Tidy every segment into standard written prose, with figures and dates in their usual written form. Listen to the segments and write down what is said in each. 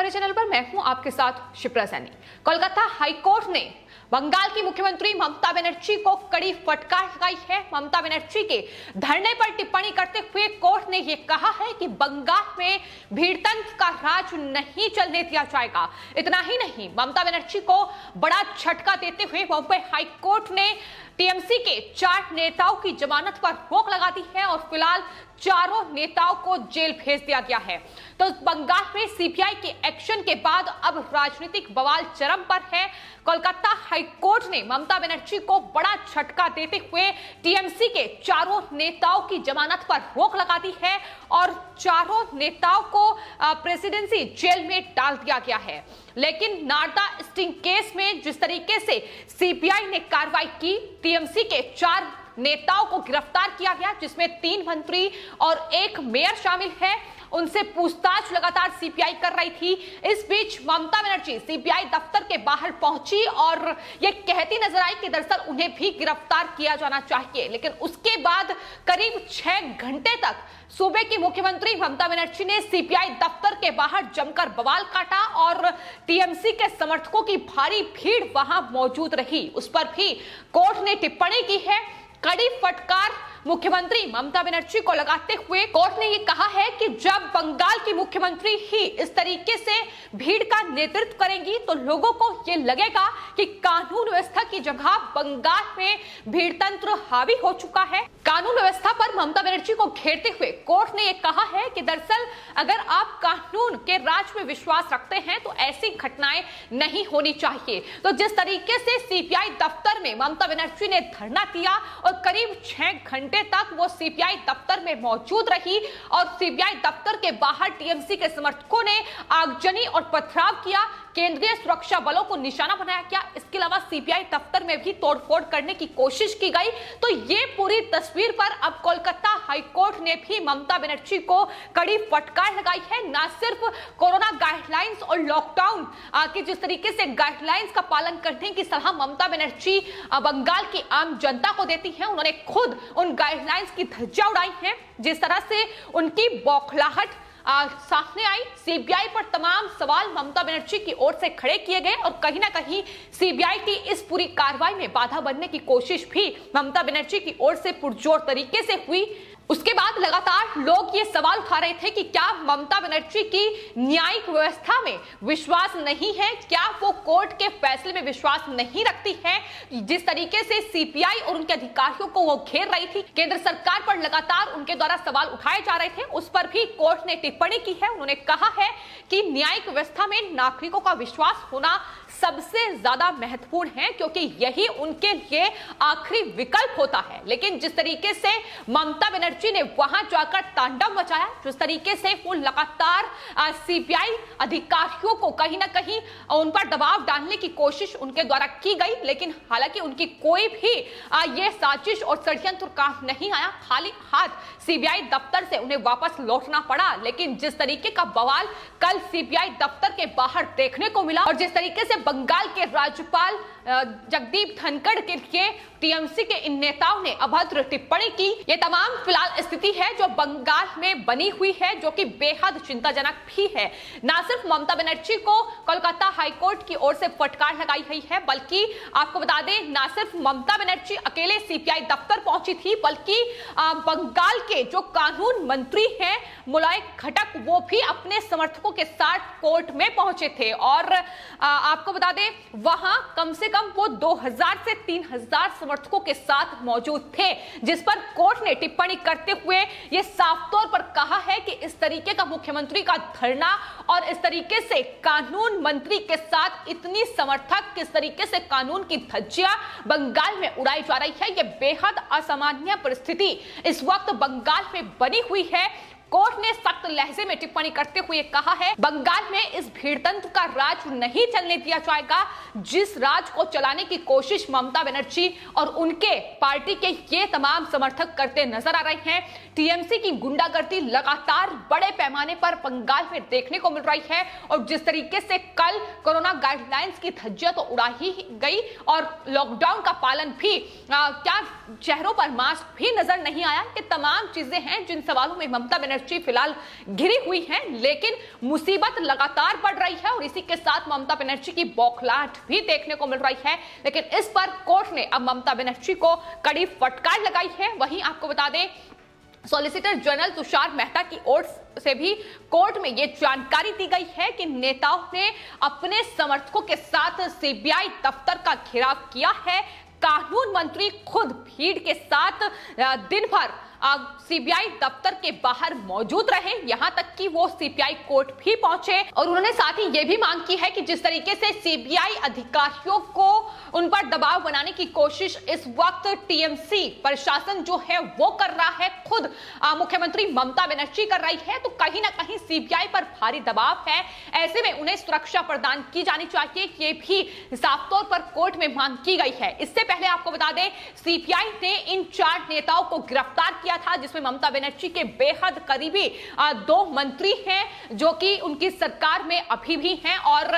हमारे चैनल पर मैं हूं आपके साथ शिप्रा सैनी। कोलकाता हाईकोर्ट ने बंगाल की मुख्यमंत्री ममता बनर्जी को कड़ी फटकार लगाई है। ममता बनर्जी के धरने पर टिप्पणी करते हुए कोर्ट ने यह कहा है कि बंगाल में भीड़तंत्र का राज नहीं चलने दिया जाएगा। इतना ही नहीं, ममता बनर्जी को बड़ा झटका देते हुए बॉम्बे हाईकोर्ट ने टीएमसी के 4 नेताओं की जमानत पर रोक लगा दी है और फिलहाल चारों नेताओं को जेल भेज दिया गया है। तो बंगाल में सीबीआई के एक्शन के बाद अब राजनीतिक बवाल चरम पर है। कोलकाता हाईकोर्ट ने ममता बनर्जी को बड़ा झटका देते हुए टीएमसी के चारों नेताओं की जमानत पर रोक लगा दी है और चारों नेताओं को प्रेसिडेंसी जेल में डाल दिया गया है। लेकिन नारदा स्टिंग केस में जिस तरीके से सीबीआई ने कार्रवाई की, टीएमसी के 4 नेताओं को गिरफ्तार किया गया, जिसमें 3 मंत्री और 1 मेयर शामिल है। उनसे पूछताछ लगातार सीबीआई कर रही थी। इस बीच ममता बनर्जी सीबीआई दफ्तर के बाहर पहुंची और ये कहती नजर आई कि दरअसल उन्हें भी गिरफ्तार किया जाना चाहिए। लेकिन उसके बाद करीब 6 घंटे तक सूबे की मुख्यमंत्री ममता बनर्जी ने सीबीआई दफ्तर के बाहर जमकर बवाल काटा और टीएमसी के समर्थकों की भारी भीड़ वहां मौजूद रही। उस पर भी कोर्ट ने टिप्पणी की है। कड़ी फटकार मुख्यमंत्री ममता बनर्जी को लगाते हुए कोर्ट ने यह कहा है कि जब बंगाल की मुख्यमंत्री ही इस तरीके से भीड़ का नेतृत्व करेंगी तो लोगों को यह लगेगा कि कानून व्यवस्था की जगह बंगाल में भीड़तंत्र हावी हो चुका है। कानून व्यवस्था पर ममता बनर्जी को घेरते हुए कोर्ट ने यह कहा है कि दरअसल अगर आप कानून के राज में विश्वास रखते हैं तो ऐसी घटनाएं नहीं होनी चाहिए। तो जिस तरीके से सीबीआई दफ्तर में ममता बनर्जी ने धरना दिया और करीब 6 घंटे तक वो सीबीआई दफ्तर में मौजूद रही और सीबीआई दफ्तर के बाहर टीएमसी के समर्थकों ने आगजनी और पथराव किया, केंद्रीय सुरक्षा बलों को निशाना बनाया गया। इसके अलावा सीबीआई दफ्तर में भी तोड़फोड़ करने की कोशिश की गई। तो ये पूरी तस्वीर पर अब कोलकाता हाईकोर्ट ने भी ममता बनर्जी को कड़ी फटकार लगाई है। न सिर्फ कोरोना गाइडलाइंस और लॉकडाउन के जिस तरीके से गाइडलाइंस का पालन करने की सलाह ममता बनर्जी बंगाल की आम जनता को देती है, उन्होंने खुद उन गाइडलाइंस की धज्जियां उड़ाई हैं। जिस तरह से उनकी बौखलाहट सामने आई, सीबीआई पर तमाम सवाल ममता बनर्जी की ओर से खड़े किए गए और कहीं ना कहीं सीबीआई की इस पूरी कार्रवाई में बाधा बनने की कोशिश भी ममता बनर्जी की ओर से पुरजोर तरीके से हुई। उसके बाद लगातार लोग ये सवाल उठा रहे थे कि क्या ममता बनर्जी की न्यायिक व्यवस्था में विश्वास नहीं है, क्या वो कोर्ट के फैसले में विश्वास नहीं रखती है। जिस तरीके से सीबीआई और उनके अधिकारियों को वो घेर रही थी, केंद्र सरकार पर लगातार उनके द्वारा सवाल उठाए जा रहे थे, उस पर भी कोर्ट ने टिप्पणी की है। उन्होंने कहा है कि न्यायिक व्यवस्था में नागरिकों का विश्वास होना सबसे ज्यादा महत्वपूर्ण है क्योंकि यही उनके लिए आखिरी विकल्प होता है। लेकिन जिस तरीके से ममता बनर्जी ने वहां जाकर तांडव मचाया, जिस तरीके से वो लगातार सीबीआई अधिकारियों को कहीं ना कहीं उन पर दबाव डालने की कोशिश उनके द्वारा की गई, लेकिन हालांकि उनकी कोई भी ये साजिश और षड्यंत्र काम नहीं आया। खाली हाथ सीबीआई दफ्तर से उन्हें वापस लौटना पड़ा। लेकिन जिस तरीके का बवाल कल सीबीआई दफ्तर के बाहर देखने को मिला और जिस तरीके से बंगाल के राज्यपाल जगदीप धनखड़ के लिए टीएमसी के इन नेताओं ने अभद्र टिप्पणी की, ये तमाम फिलहाल स्थिति है जो बंगाल में बनी हुई है, जो कि बेहद चिंताजनक भी है। न सिर्फ ममता बनर्जी को कोलकाता हाईकोर्ट की ओर से फटकार लगाई गई है, बल्कि आपको बता दें न सिर्फ ममता बनर्जी अकेले सीबीआई दफ्तर पहुंची थी, बल्कि बंगाल के जो कानून मंत्री हैं मुलायम घटक, वो भी अपने समर्थकों के साथ कोर्ट में पहुंचे थे। और आपको बता दें वहां कम से कम वो 2000 से 3000 समर्थकों के साथ मौजूद थे, जिस पर कोर्ट ने टिप्पणी करते हुए यह साफ तौर पर कहा है कि इस तरीके का मुख्यमंत्री का धरना और इस तरीके से कानून मंत्री के साथ इतनी समर्थक किस तरीके से कानून की धज्जियां बंगाल में उड़ाई जा रही है, यह बेहद असामान्य परिस्थिति इस वक्त बंगाल में बनी हुई है। कोर्ट ने सख्त लहजे में टिप्पणी करते हुए कहा है बंगाल में इस भीड़तंत्र का राज नहीं चलने दिया जाएगा। जिस राज को चलाने की कोशिश ममता बनर्जी और उनके पार्टी के ये तमाम समर्थक करते नजर आ रहे हैं, टीएमसी की गुंडागर्दी लगातार बड़े पैमाने पर बंगाल में देखने को मिल रही है। और जिस तरीके से कल कोरोना गाइडलाइंस की धज्जियां तो उड़ा ही गई और लॉकडाउन का पालन भी, क्या चेहरों पर मास्क भी नजर नहीं आया, कि तमाम चीजें हैं जिन सवालों में ममता बनर्जी बनर्जी फिलहाल घिरी हुई हैं, लेकिन मुसीबत लगातार बढ़ रही है और इसी के साथ ममता बनर्जी की बौखलाहट भी देखने को मिल रही है। लेकिन इस पर कोर्ट ने अब ममता बनर्जी को कड़ी फटकार लगाई है। वहीं आपको बता दें, सॉलिसिटर जनरल तुषार मेहता की ओर से भी कोर्ट में यह जानकारी दी गई है कि नेताओं ने अपने समर्थकों के साथ सीबीआई दफ्तर का घेराव किया है। कानून मंत्री खुद भीड़ के साथ दिन भर सीबीआई दफ्तर के बाहर मौजूद रहे, यहां तक कि वो सीबीआई कोर्ट भी पहुंचे और उन्होंने साथ ही ये भी मांग की है कि जिस तरीके से सीबीआई अधिकारियों को उन पर दबाव बनाने की कोशिश इस वक्त टीएमसी प्रशासन जो है वो कर रहा है, खुद मुख्यमंत्री ममता बनर्जी कर रही है, तो कहीं ना कहीं सीबीआई पर भारी दबाव है। ऐसे में उन्हें सुरक्षा प्रदान की जानी चाहिए, ये भी साफ तौर पर कोर्ट में मांग की गई है। इससे पहले आपको बता दें, सीबीआई ने इन 4 नेताओं को गिरफ्तार किया था, जिसमें ममता बनर्जी के बेहद करीबी 2 मंत्री हैं जो कि उनकी सरकार में अभी भी हैं और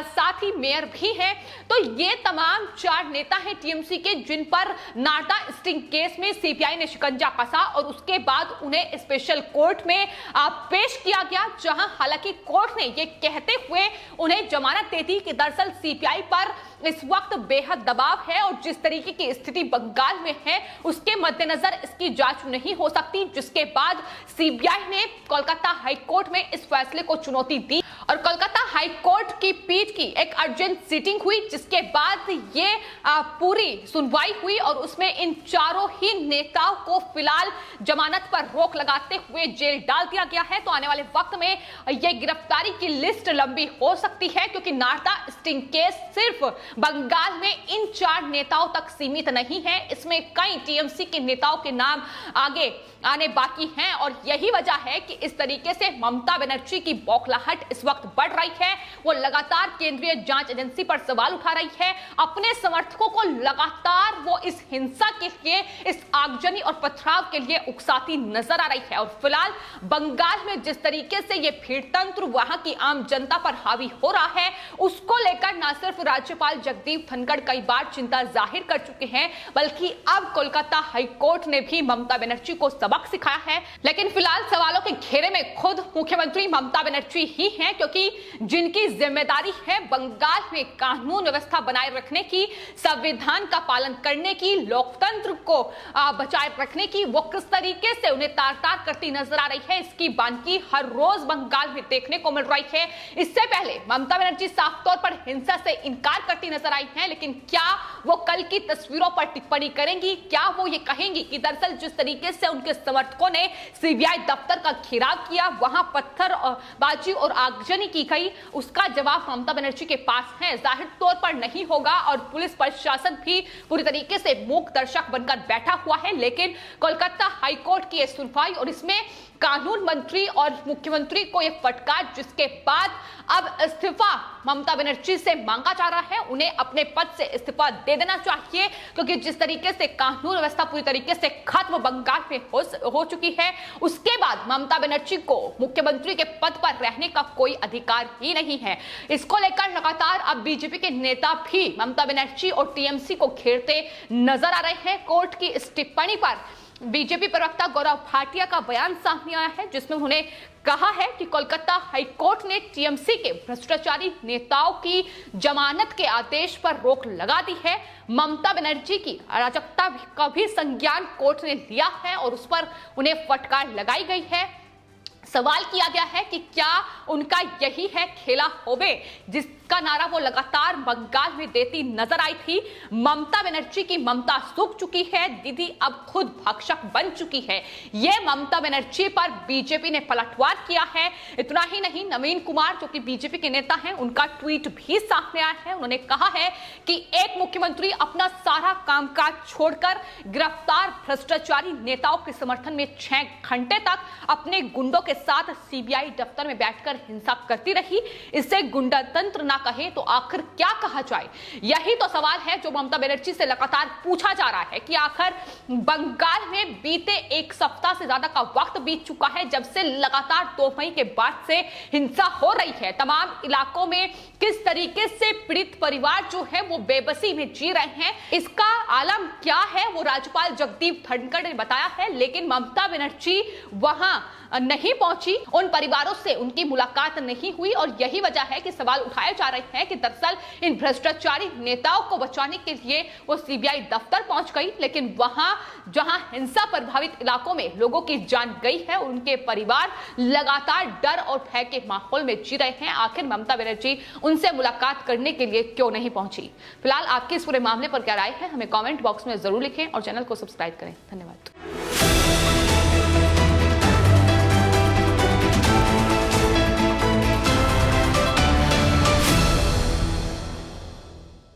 साथ ही मेयर भी हैं। तो ये तमाम 4 नेता हैं टीएमसी के, जिन पर नारदा स्टिंग केस में सीबीआई ने शिकंजा कसा और उसके बाद उन्हें स्पेशल कोर्ट में पेश किया गया, जहां हालांकि कोर्ट ने ये कहते हुए उन्हें जमानत दे दी कि दरअसल सीबीआई पर इस वक्त बेहद दबाव है और जिस तरीके की स्थिति बंगाल में है उसके मद्देनजर इसकी जांच नहीं हो सकती, जिसके बाद सीबीआई ने कोलकाता हाईकोर्ट में इस फैसले को चुनौती दी और कोलकाता हाईकोर्ट की पीठ की एक अर्जेंट सीटिंग हुई, जिसके बाद ये पूरी सुनवाई हुई और उसमें इन 4 ही नेताओं को फिलहाल जमानत पर रोक लगाते हुए जेल डाल दिया गया है। तो आने वाले वक्त में ये गिरफ्तारी की लिस्ट लंबी हो सकती है, क्योंकि नारदा स्टिंग केस सिर्फ बंगाल में इन 4 नेताओं तक सीमित नहीं है, इसमें कई टीएमसी के नेताओं के नाम आगे आने बाकी हैं और यही वजह है कि इस तरीके से ममता बनर्जी की बौखलाहट इस वक्त बढ़ रही है। वो लगातार केंद्रीय जांच एजेंसी पर सवाल उठा रही है, अपने समर्थकों को लगातार वो इस हिंसा के लिए, इस आगजनी और पथराव के लिए उकसाती नजर आ रही है। और फिलहाल बंगाल में जिस तरीके से ये भीड़ तंत्र वहां की आम जनता पर हावी हो रहा है, उसको लेकर न सिर्फ राज्यपाल जगदीप धनखड़ कई बार चिंता जाहिर कर चुके हैं, बल्कि अब कोलकाता हाईकोर्ट ने भी ममता बनर्जी को सबक सिखाया है। लेकिन फिलहाल सवालों के घेरे में खुद मुख्यमंत्री ममता बनर्जी ही हैं, क्योंकि जिनकी जिम्मेदारी है बंगाल में कानून व्यवस्था बनाए रखने की, संविधान का पालन करने की, लोकतंत्र को बचाए रखने की, वो किस तरीके से उन्हें तार-तार करती नजर आ रही है, इसकी बानगी हर रोज बंगाल में देखने को मिल रही है। इससे पहले ममता बनर्जी साफ तौर पर हिंसा से इनकार करती नजर आई है, लेकिन क्या वो कल की तस्वीरों पर टिप्पणी करेंगी? क्या वो ये कहेंगी कि दरअसल जिस तरीके से उनके समर्थकों ने सीबीआई दफ्तर का घेराव किया, वहां पत्थरबाजी और आगजनी की गई, उसका जवाब ममता बनर्जी के पास है? जाहिर तौर पर नहीं होगा और पुलिस प्रशासन भी पूरी तरीके से मूक दर्शक बनकर बैठा हुआ है। लेकिन कोलकाता हाईकोर्ट की यह सुनवाई और इसमें कानून मंत्री और मुख्यमंत्री को यह फटकार, जिसके बाद अब इस्तीफा ममता बनर्जी से मांगा जा रहा है, उन्हें अपने पद से इस्तीफा दे देना चाहिए, क्योंकि जिस तरीके से कानून व्यवस्था पूरी तरीके से खत्म बंगाल में हो चुकी है, उसके बाद ममता बनर्जी को मुख्यमंत्री के पद पर रहने का कोई अधिकार ही नहीं है। इसको लेकर लगातार अब बीजेपी के नेता भी ममता बनर्जी और टीएमसी को घेरते नजर आ रहे हैं। कोर्ट की इस टिप्पणी पर बीजेपी प्रवक्ता गौरव भाटिया का बयान सामने आया है, जिसमें उन्होंने कहा है कि कोलकाता हाईकोर्ट ने टीएमसी के भ्रष्टाचारी नेताओं की जमानत के आदेश पर रोक लगा दी है। ममता बनर्जी की अराजकता का भी संज्ञान कोर्ट ने लिया है और उस पर उन्हें फटकार लगाई गई है। सवाल किया गया है कि क्या उनका यही है खेला होवे, जिसका नारा वो लगातार बंगाल में देती नजर आई थी। ममता बनर्जी की ममता सूख चुकी है, दीदी अब खुद भक्षक बन चुकी है। ये ममता बनर्जी पर बीजेपी ने पलटवार किया है। इतना ही नहीं, नवीन कुमार जो कि बीजेपी के नेता हैं, उनका ट्वीट भी सामने आया है। उन्होंने कहा है कि एक मुख्यमंत्री अपना सारा कामकाज छोड़कर गिरफ्तार भ्रष्टाचारी नेताओं के समर्थन में 6 घंटे तक अपने गुंडों के साथ सीबीआई दफ्तर में बैठकर हिंसा करती रही। इसे गुंडा तंत्र ना कहे तो आखिर क्या कहा जाए? यही तो सवाल है जो ममता बनर्जी से लगातार पूछा जा रहा है कि आखिर बंगाल में बीते एक सप्ताह से ज्यादा का वक्त बीत चुका है जब से लगातार 2 मई के बाद से हिंसा हो रही है। तमाम इलाकों में किस तरीके से पीड़ित परिवार जो है वो बेबसी में जी रहे हैं, इसका आलम क्या है वो राज्यपाल जगदीप धनखड़ ने बताया है, लेकिन ममता बनर्जी वहां नहीं पहुंची, उन परिवारों से उनकी मुलाकात नहीं हुई और यही वजह है कि सवाल उठाए जा रहे हैं कि दरअसल इन भ्रष्टाचारी नेताओं को बचाने के लिए वो सीबीआई दफ्तर पहुंच गई, लेकिन वहां जहां हिंसा प्रभावित इलाकों में लोगों की जान गई है, उनके परिवार लगातार डर और भय के माहौल में जी रहे हैं। आखिर ममता बनर्जी उनसे मुलाकात करने के लिए क्यों नहीं पहुंची? फिलहाल आपकी इस पूरे मामले पर क्या राय है, हमें कमेंट बॉक्स में जरूर लिखें और चैनल को सब्सक्राइब करें। धन्यवाद।